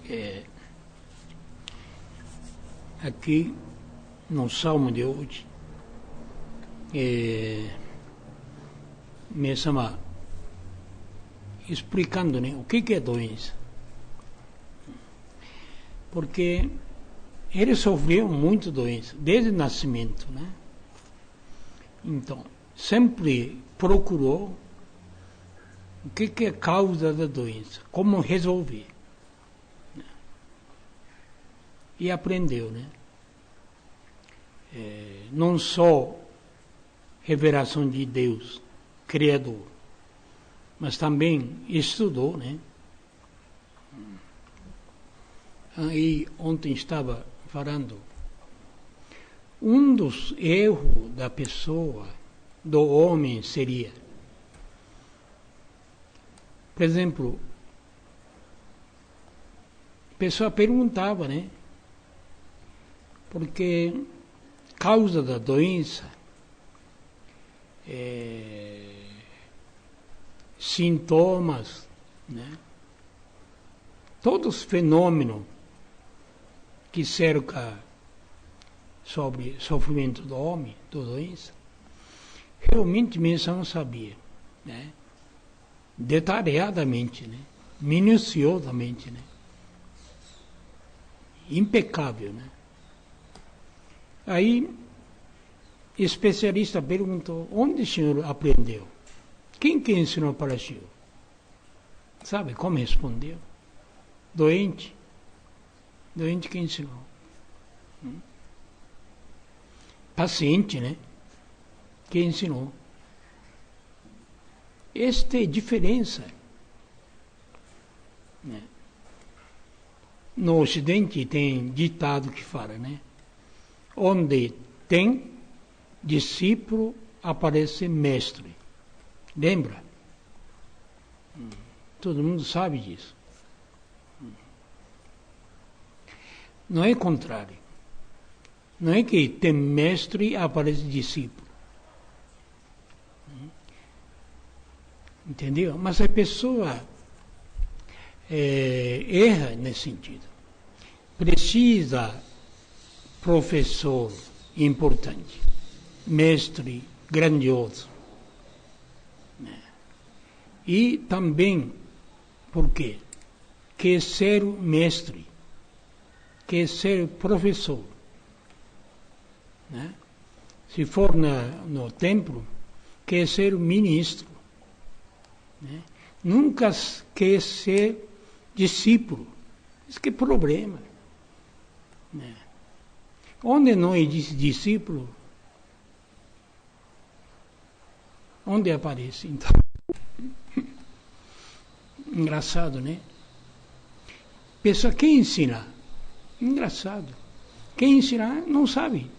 É, aqui no Salmo de hoje, me chama explicando, né, o que é doença. Porque ele sofreu muito doença, desde o nascimento, né? Então, sempre procurou o que é a causa da doença, como resolver. E aprendeu, né? Não só revelação de Deus, Criador, mas também estudou, né? Aí ontem estava falando, um dos erros da pessoa, do homem seria, por exemplo, a pessoa perguntava, né? Porque causa da doença, sintomas, né? Todos os fenômenos que cercam sobre sofrimento do homem, da doença, realmente mesmo não sabia, né? Detalhadamente, né? Minuciosamente, né? Impecável, né? Aí, especialista perguntou, onde o senhor aprendeu? Quem que ensinou para o senhor? Sabe como respondeu? Doente. Doente que ensinou. Paciente, né? Que ensinou. Esta é a diferença. Né? No Ocidente tem ditado que fala, né? Onde tem discípulo, aparece mestre. Lembra? Todo mundo sabe disso. Não é contrário. Não é que tem mestre e aparece discípulo. Entendeu? Mas a pessoa erra nesse sentido. Precisa professor importante, mestre grandioso. E também, por quê? Quer ser mestre, quer ser professor. Né? Se for no templo, quer ser ministro. Né? Nunca quer ser discípulo. Isso que é problema. Né? Onde não existe discípulo, onde aparece, então? Engraçado, né? Pessoa, quem ensina? Engraçado. Quem ensinar não sabe.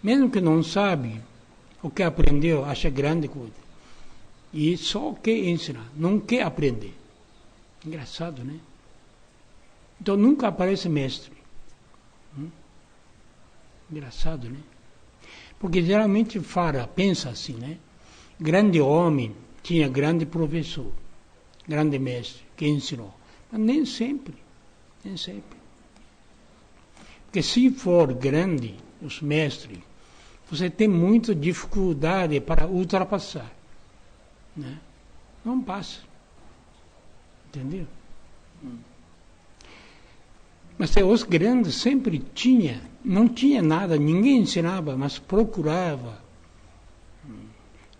Mesmo que não sabe, o que aprendeu acha grande coisa. E só quer ensinar, não quer aprender. Engraçado, né? Então nunca aparece mestre. Engraçado, né? Porque geralmente pensa assim, né? Grande homem tinha grande professor, grande mestre, que ensinou. Mas nem sempre, nem sempre. Porque se for grande, os mestres, você tem muita dificuldade para ultrapassar. Né? Não passa. Entendeu? Mas os grandes sempre não tinha nada, ninguém ensinava, mas procurava.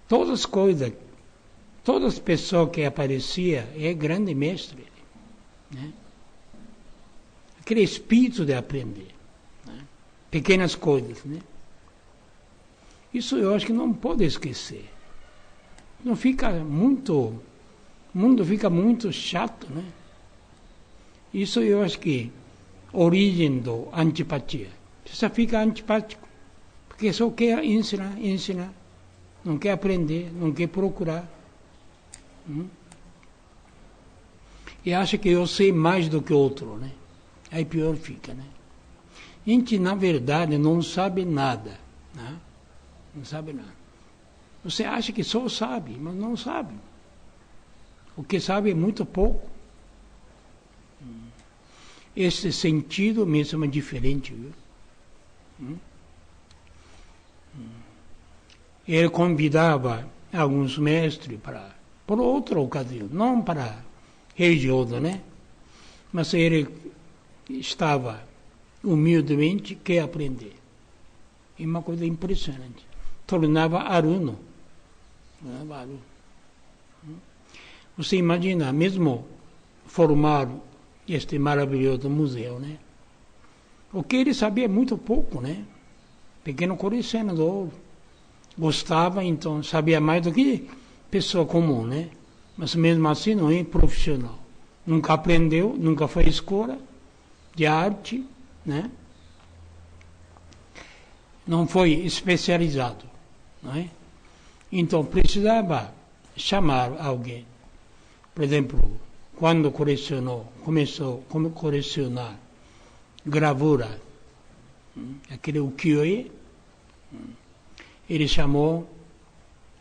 Todas as coisas, todas as pessoas que apareciam, é grande mestre. Né? Aquele espírito de aprender. Né? Pequenas coisas. Né? Isso eu acho que não pode esquecer. Não fica muito, o mundo fica muito chato, né? Isso eu acho que origem da antipatia. Você fica antipático, porque só quer ensinar, não quer aprender, não quer procurar. E acha que eu sei mais do que o outro, né? Aí pior fica, né? A gente, na verdade, não sabe nada, né? Não sabe nada. Você acha que só sabe, mas não sabe. O que sabe é muito pouco. esse sentido mesmo é diferente, viu? Ele convidava alguns mestres por outra ocasião, não para religioso, né? Mas ele estava humildemente quer aprender. É uma coisa impressionante. Tornava aluno. Você imagina, mesmo formar este maravilhoso museu, né? O que ele sabia muito pouco, né? Pequeno colecionador. Gostava, então, sabia mais do que pessoa comum, né? Mas mesmo assim não é profissional. Nunca aprendeu, nunca foi à escola de arte, né? Não foi especializado, não é? Então precisava chamar alguém. Por exemplo, quando começou a colecionar gravura, aquele ukiyo-e, ele chamou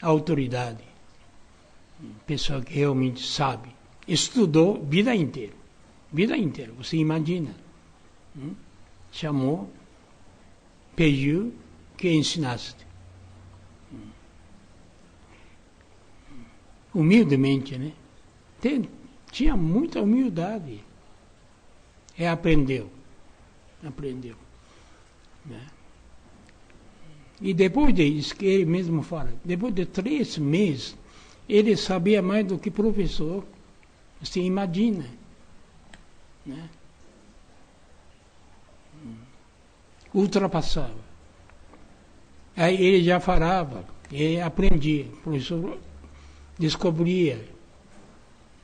a autoridade, pessoa que realmente sabe, estudou vida inteira, você imagina, chamou, pediu que ensinasse, humildemente, né? Tinha muita humildade, e aprendeu, né? E depois disso, que ele mesmo fala, depois de 3 meses, ele sabia mais do que professor. Você imagina, né? Ultrapassava. Aí ele já falava, ele aprendia, o professor descobria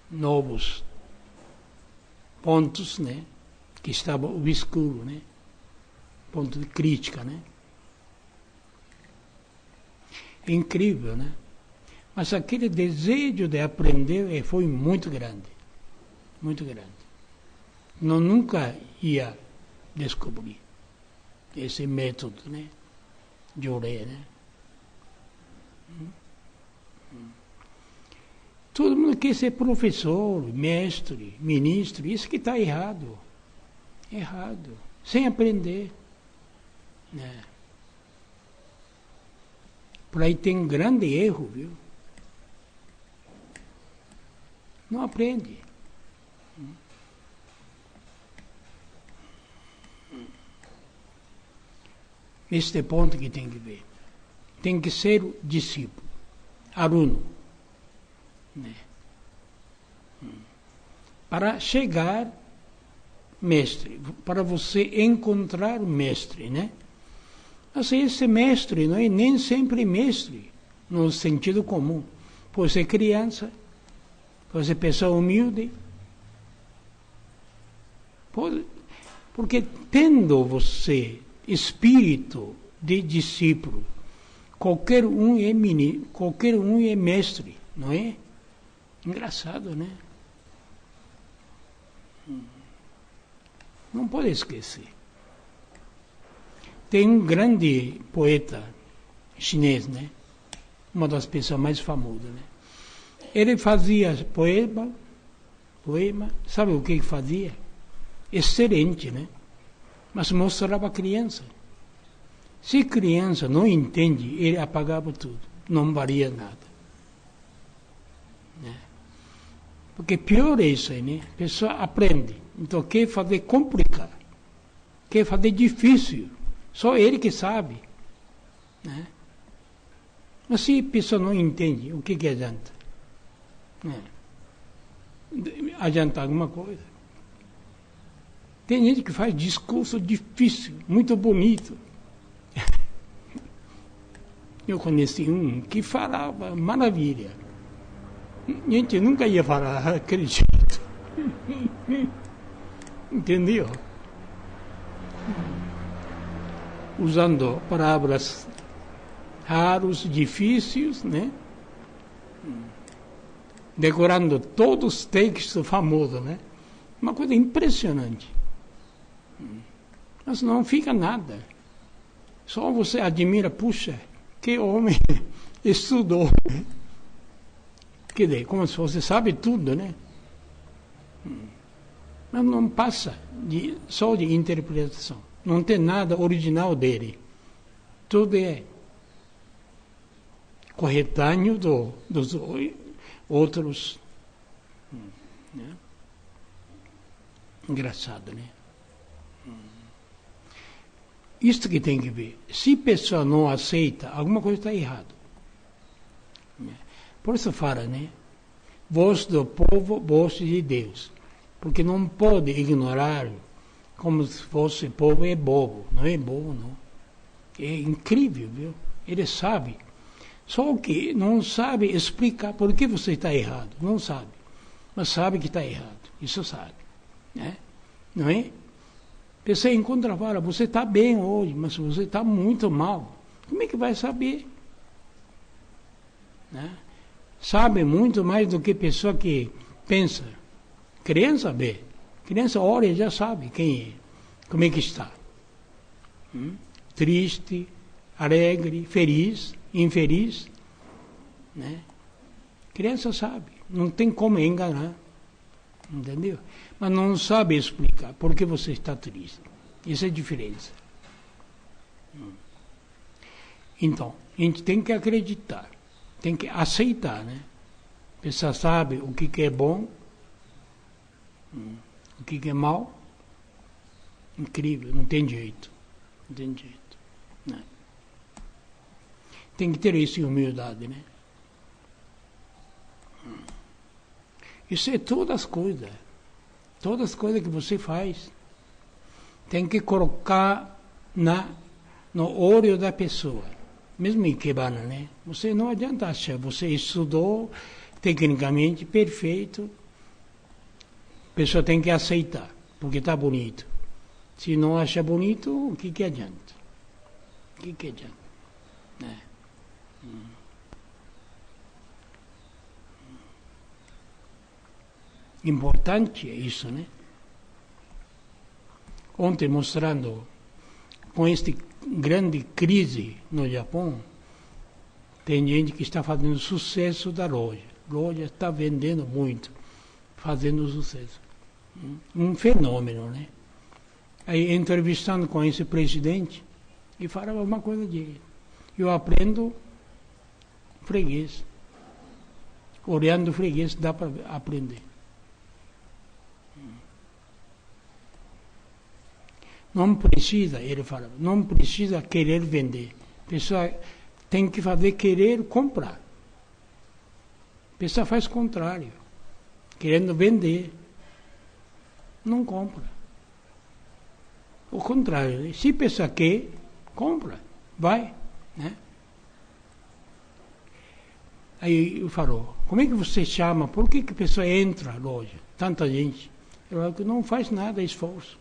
novos pontos, né? Que estavam obscuros, né? Ponto de crítica, né? É incrível, né? Mas aquele desejo de aprender foi muito grande. Muito grande. Não nunca ia descobrir esse método, né? De ler, né? Todo mundo quer ser professor, mestre, ministro. Isso que está errado. Errado. Sem aprender, né? Por aí tem um grande erro, viu? Não aprende. Este ponto que tem que ver. Tem que ser o discípulo, aluno, né? Para chegar mestre, para você encontrar mestre, né? Mas esse mestre não é nem sempre mestre, no sentido comum. Pode ser criança, pode ser pessoa humilde. Porque tendo você espírito de discípulo, qualquer um é mestre, não é? Engraçado, né? Não pode esquecer. Tem um grande poeta chinês, né? Uma das pessoas mais famosas, né? Ele fazia poema, sabe o que ele fazia? Excelente, né? Mas mostrava a criança. Se a criança não entende, ele apagava tudo. Não valia nada. Né? Porque pior é isso aí, né? A pessoa aprende. Então quer fazer complicado. Quer fazer difícil. Só ele que sabe. Né? Mas se a pessoa não entende, o que adianta? Adianta alguma coisa. Tem gente que faz discurso difícil, muito bonito. Eu conheci um que falava maravilha. A gente nunca ia falar aquele jeito. Entendeu? Usando palavras raros, difíceis, né? Decorando todos os textos famosos, né? Uma coisa impressionante. Mas não fica nada. Só você admira, puxa, que homem estudou. Quer dizer, como se você sabe tudo, né? Mas não passa só de interpretação. Não tem nada original dele. Tudo é coetâneo dos outros. Né? Engraçado, né? Isto que tem que ver. Se a pessoa não aceita, alguma coisa está errada. Por isso fala, né? Voz do povo, voz de Deus. Porque não pode ignorar como se fosse povo é bobo. Não é bobo, não. É incrível, viu? Ele sabe. Só que não sabe explicar por que você está errado. Não sabe. Mas sabe que está errado. Isso sabe. Né? Não é? Você encontra e fala, você está bem hoje, mas você está muito mal. Como é que vai saber? Né? Sabe muito mais do que pessoa que pensa. Criança vê. Criança olha e já sabe quem é. Como é que está. Triste, alegre, feliz, infeliz. Né? Criança sabe. Não tem como enganar. Entendeu? Mas não sabe explicar por que você está triste. Essa é a diferença. Então, a gente tem que acreditar, tem que aceitar, né? A pessoa sabe o que é bom, o que é mal. Incrível, não tem jeito. Não tem jeito. Né? Tem que ter isso em humildade, né? Isso é todas as coisas. Todas as coisas que você faz. Tem que colocar no olho da pessoa. Mesmo em Ikebana, né? Você não adianta achar. Você estudou tecnicamente perfeito. A pessoa tem que aceitar. Porque está bonito. Se não acha bonito, o que adianta? O que adianta? Né? Importante é isso, né? Ontem mostrando, com esta grande crise no Japão, tem gente que está fazendo sucesso da loja. A loja está vendendo muito, fazendo sucesso. Um fenômeno, né? Aí, entrevistando com esse presidente, e falava uma coisa de eu aprendo freguês. Olhando freguês dá para aprender. Não precisa, ele falava, não precisa querer vender. A pessoa tem que fazer querer comprar. A pessoa faz o contrário. Querendo vender, não compra. O contrário, se a pessoa quer, compra, vai. Né? Aí eu falou, como é que você chama? Por que a pessoa entra na loja? Tanta gente. Eu falo que não faz nada, esforço.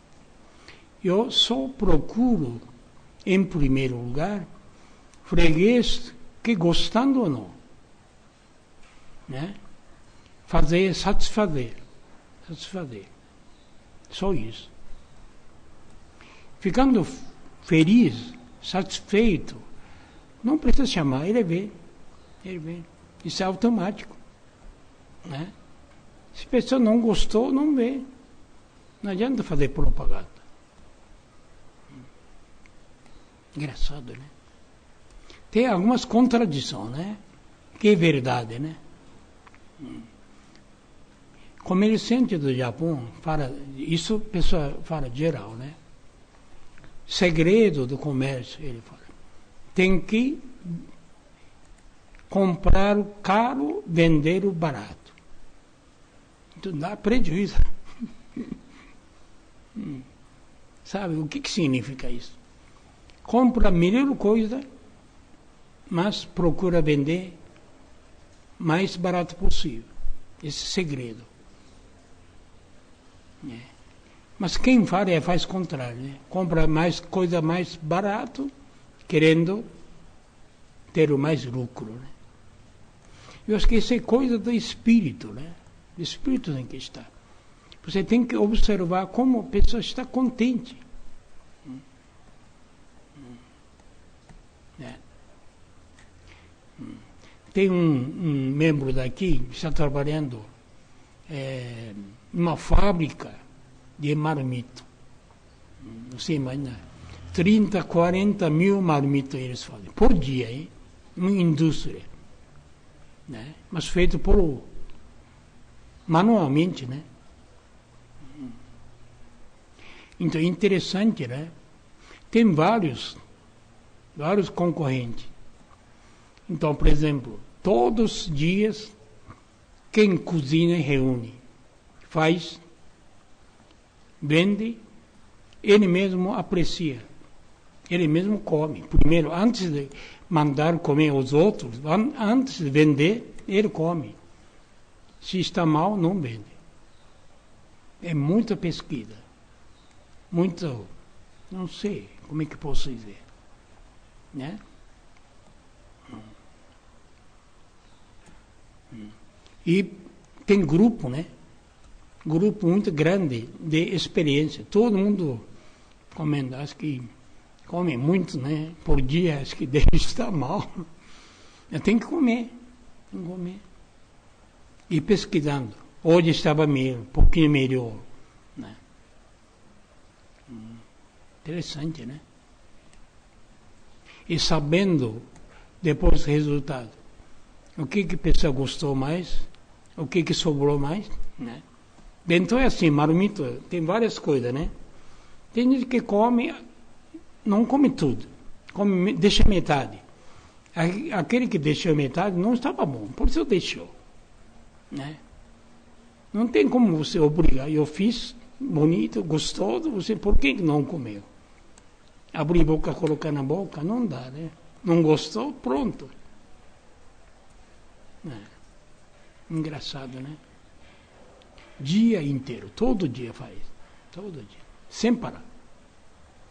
Eu só procuro, em primeiro lugar, freguês que gostando ou não. Né? Fazer, satisfazer. Só isso. Ficando feliz, satisfeito, não precisa chamar, ele vem. Isso é automático. Né? Se a pessoa não gostou, não vê. Não adianta fazer propaganda. Engraçado, né? Tem algumas contradições, né? Que é verdade, né? Comerciante do Japão fala, isso a pessoa fala geral, né? Segredo do comércio, ele fala. Tem que comprar o caro, vender o barato. Então dá prejuízo. Sabe o que significa isso? Compra a melhor coisa, mas procura vender mais barato possível. Esse é o segredo. Mas quem faz o contrário, né? Compra mais coisa mais barato, querendo ter o mais lucro. Né? Eu acho que isso é coisa do espírito, né? O espírito tem que estar. Você tem que observar como a pessoa está contente. Tem um membro daqui que está trabalhando em uma fábrica de marmito. Você imagina, 30, 40 mil marmitos eles fazem, por dia, hein? Uma indústria. Né? Mas feito por manualmente, né? Então, interessante, né? Tem vários concorrentes. Então, por exemplo, todos os dias, quem cozinha reúne, faz, vende, ele mesmo aprecia, ele mesmo come. Primeiro, antes de mandar comer os outros, antes de vender, ele come. Se está mal, não vende. É muita pesquisa. Muito, não sei como é que posso dizer, né? E tem grupo, né? Grupo muito grande de experiência. Todo mundo comendo, acho que come muito, né? Por dia, acho que deve estar mal. Tem que comer, E pesquisando. Hoje estava melhor, um pouquinho melhor, né? Interessante, né? E sabendo depois o resultado. O que a pessoa gostou mais, o que sobrou mais, né? Então é assim, marmito, tem várias coisas, né? Tem gente que come, não come tudo, deixa metade. Aquele que deixou metade não estava bom, por isso deixou, né? Não tem como você obrigar. Eu fiz bonito, gostoso, você por que não comeu? Abrir a boca, colocar na boca, não dá, né? Não gostou, pronto. Engraçado, né? Dia inteiro, todo dia faz, todo dia, sem parar.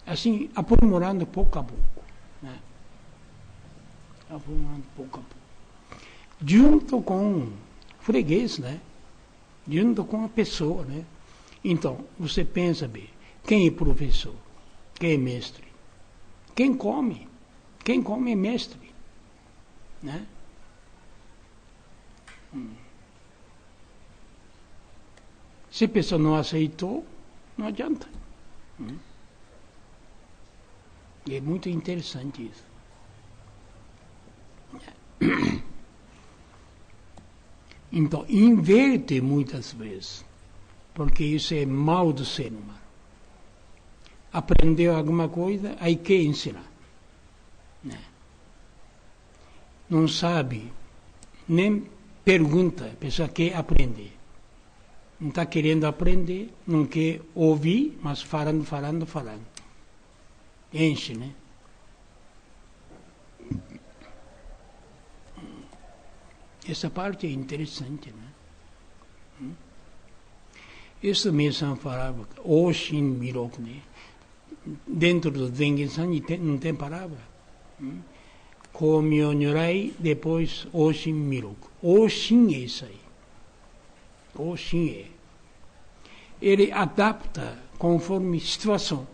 Assim, aprimorando pouco a pouco, né? Aprimorando pouco a pouco. Junto com o freguês, né? Junto com a pessoa, né? Então, você pensa bem, quem é professor? Quem é mestre? Quem come? Quem come é mestre, né? Se a pessoa não aceitou, não adianta. E é muito interessante isso. Então, inverte muitas vezes, porque isso é mal do ser humano. Aprendeu alguma coisa, aí quer ensinar. Né? Não sabe, nem pergunta, a pessoa quer aprender. Não está querendo aprender, não quer ouvir, mas falando. Enche, né? Essa parte é interessante, né? Isso mesmo falava, Oshin Mirok, né? Dentro do Zengen-san não tem palavra. Komyo Nyorai, depois Oshin Mirok. Oshin é isso aí. Oshin é. Ele adapta conforme situação.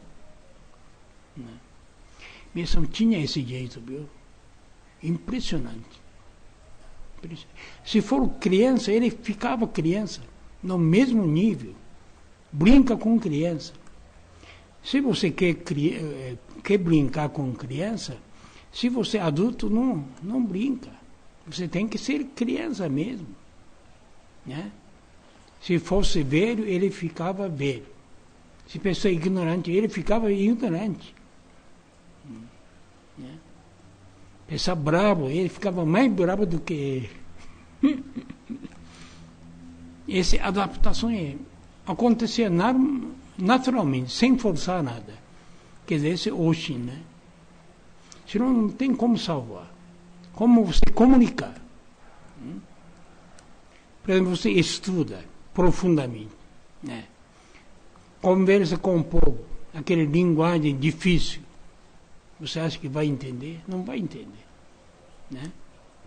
Mesmo tinha esse jeito, viu? Impressionante. Se for criança, ele ficava criança, no mesmo nível. Brinca com criança. Se você quer brincar com criança, se você é adulto, não brinca. Você tem que ser criança mesmo. Né? Se fosse velho, ele ficava velho. Se pessoa ignorante, ele ficava ignorante. Né? Pessoa bravo, ele ficava mais bravo do que ele. Essa adaptação acontecia naturalmente, sem forçar nada. Quer dizer, esse Oshin, né? Senão não tem como salvar. Como você comunicar. Por exemplo, você estuda profundamente, né? Conversa com o povo, aquela linguagem difícil. Você acha que vai entender? Não vai entender. Né?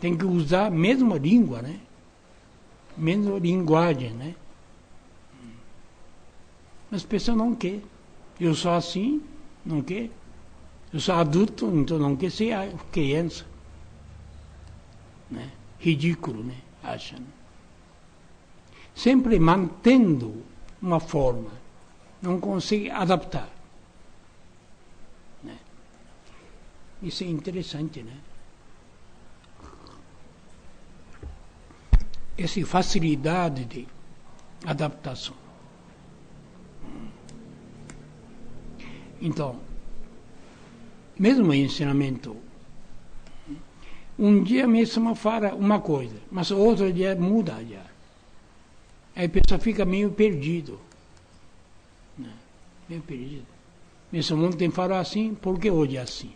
Tem que usar a mesma língua, né? Mesma linguagem, né? Mas as pessoas não querem. Eu sou assim, não quer. Eu sou adulto, então não quer ser criança. Né? Ridículo, né? Acha, né? Sempre mantendo uma forma. não consegue adaptar. Né? Isso é interessante, né? Essa facilidade de adaptação. Então, mesmo o ensinamento, um dia mesmo fala uma coisa, mas outro dia muda já. Aí a pessoa fica meio perdido. Né? Meio perdido. Mesmo ontem falou assim, por que hoje é assim?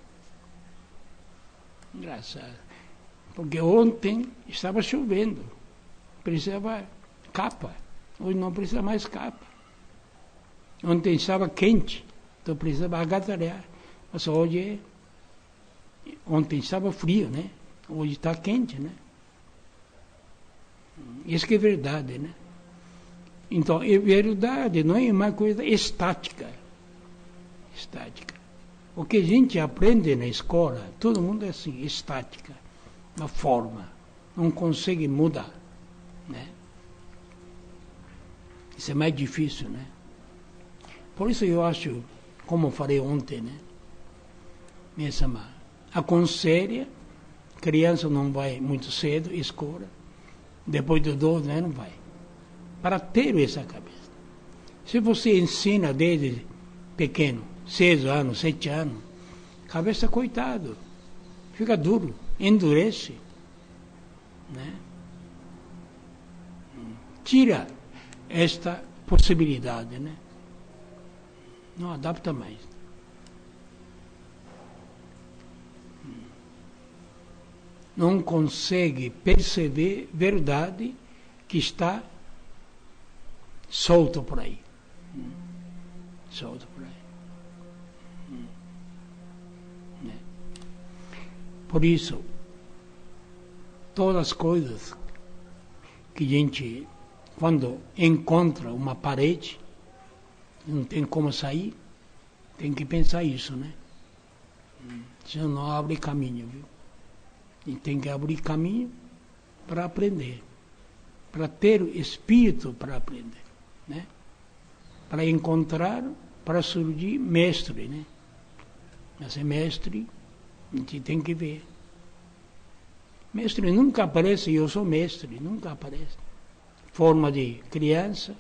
Engraçado. Porque ontem estava chovendo, precisava capa. Hoje não precisa mais capa. Ontem estava quente, então precisava agasalhar. Mas hoje, ontem estava frio, né? Hoje está quente, né? Isso que é verdade, né? Então, é verdade, não é uma coisa estática. Estática. O que a gente aprende na escola, todo mundo é assim, estática. Uma forma. Não consegue mudar, né? Isso é mais difícil, né? Por isso eu acho, como eu falei ontem, né? Mesma, aconselha, criança não vai muito cedo, escola, depois de 12 anos vai. Para ter essa cabeça. Se você ensina desde pequeno, 6 anos, 7 anos, cabeça, coitado, fica duro, endurece, né? Tira esta possibilidade, né? Não adapta mais. Não consegue perceber verdade que está solto por aí. Solto por aí. Né? Por isso, todas as coisas que a gente, quando encontra uma parede, não tem como sair, tem que pensar isso, né? Senão não abre caminho, viu? E tem que abrir caminho para aprender, para ter o espírito para aprender, né? Para encontrar, para surgir mestre, né? Mas é mestre, a gente tem que ver. Mestre nunca aparece, eu sou mestre, nunca aparece. Forma de criança,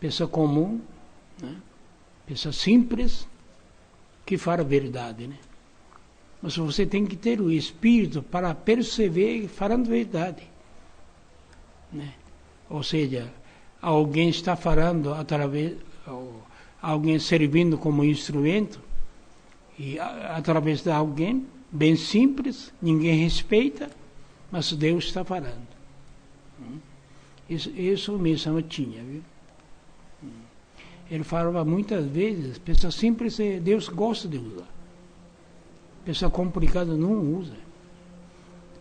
pessoa comum, né? Pessoa simples, que fala a verdade, né? Mas você tem que ter o espírito para perceber falando a verdade, né? Ou seja, alguém está falando através, alguém servindo como instrumento, e através de alguém, bem simples, ninguém respeita, mas Deus está falando. Isso mesmo tinha, viu? Ele falava muitas vezes, pessoa simples, Deus gosta de usar. Pessoa complicada não usa.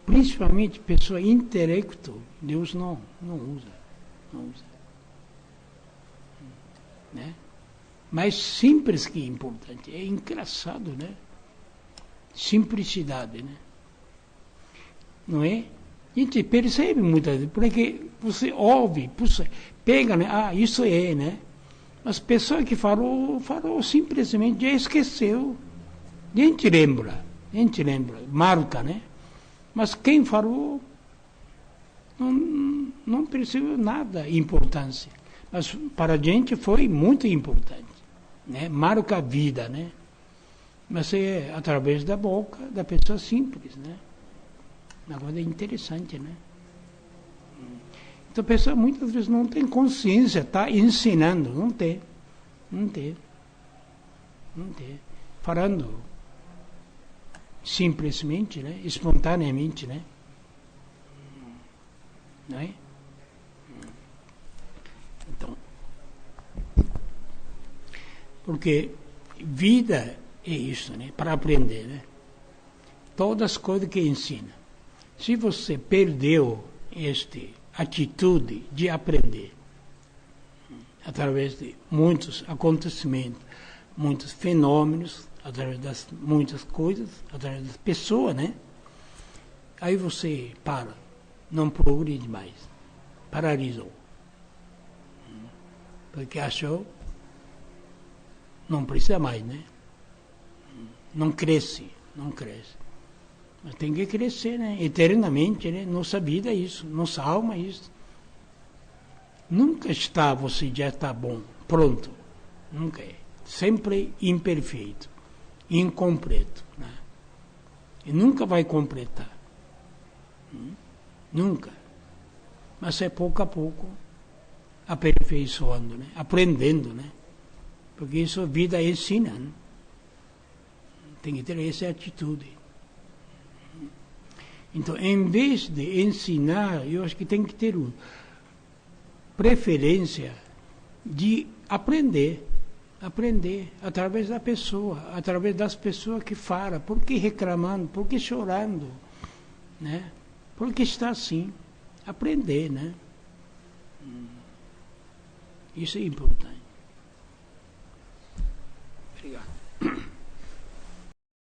Principalmente pessoa intelecto, Deus não usa. Não usa. Né? Mas simples que é importante. É engraçado, né? Simplicidade, né? Não é? A gente percebe muitas vezes, porque você ouve, pega, né? Ah, isso é, né? Mas a pessoa que falou simplesmente já esqueceu. A gente lembra, marca, né? Mas quem falou não percebeu nada de importância. Mas para a gente foi muito importante, né? Marca a vida, né? Mas é através da boca da pessoa simples, né? Uma coisa interessante, né? Então a pessoa muitas vezes não tem consciência, está ensinando, não tem. Falando simplesmente, né? Espontaneamente, né? Não é? Então, porque vida é isso, né? Para aprender, né? Todas as coisas que ensina. Se você perdeu esta atitude de aprender, através de muitos acontecimentos, muitos fenômenos, através das muitas coisas, através das pessoas, né? Aí você para, não progride mais, paralisou. Porque achou não precisa mais, né? Não cresce, não cresce. Mas tem que crescer, né? Eternamente, né? Nossa vida é isso, nossa alma é isso. Nunca está, você já está bom, pronto. Nunca é. Sempre imperfeito, incompleto, né? E nunca vai completar. Nunca. Mas é pouco a pouco aperfeiçoando, né? Aprendendo, né? Porque isso a vida ensina, né? Tem que ter essa atitude. Então, em vez de ensinar, eu acho que tem que ter uma preferência de aprender através da pessoa, através das pessoas que falam, por que reclamando, por que chorando, né? Por que está assim? Aprender, né? Isso é importante. Obrigado.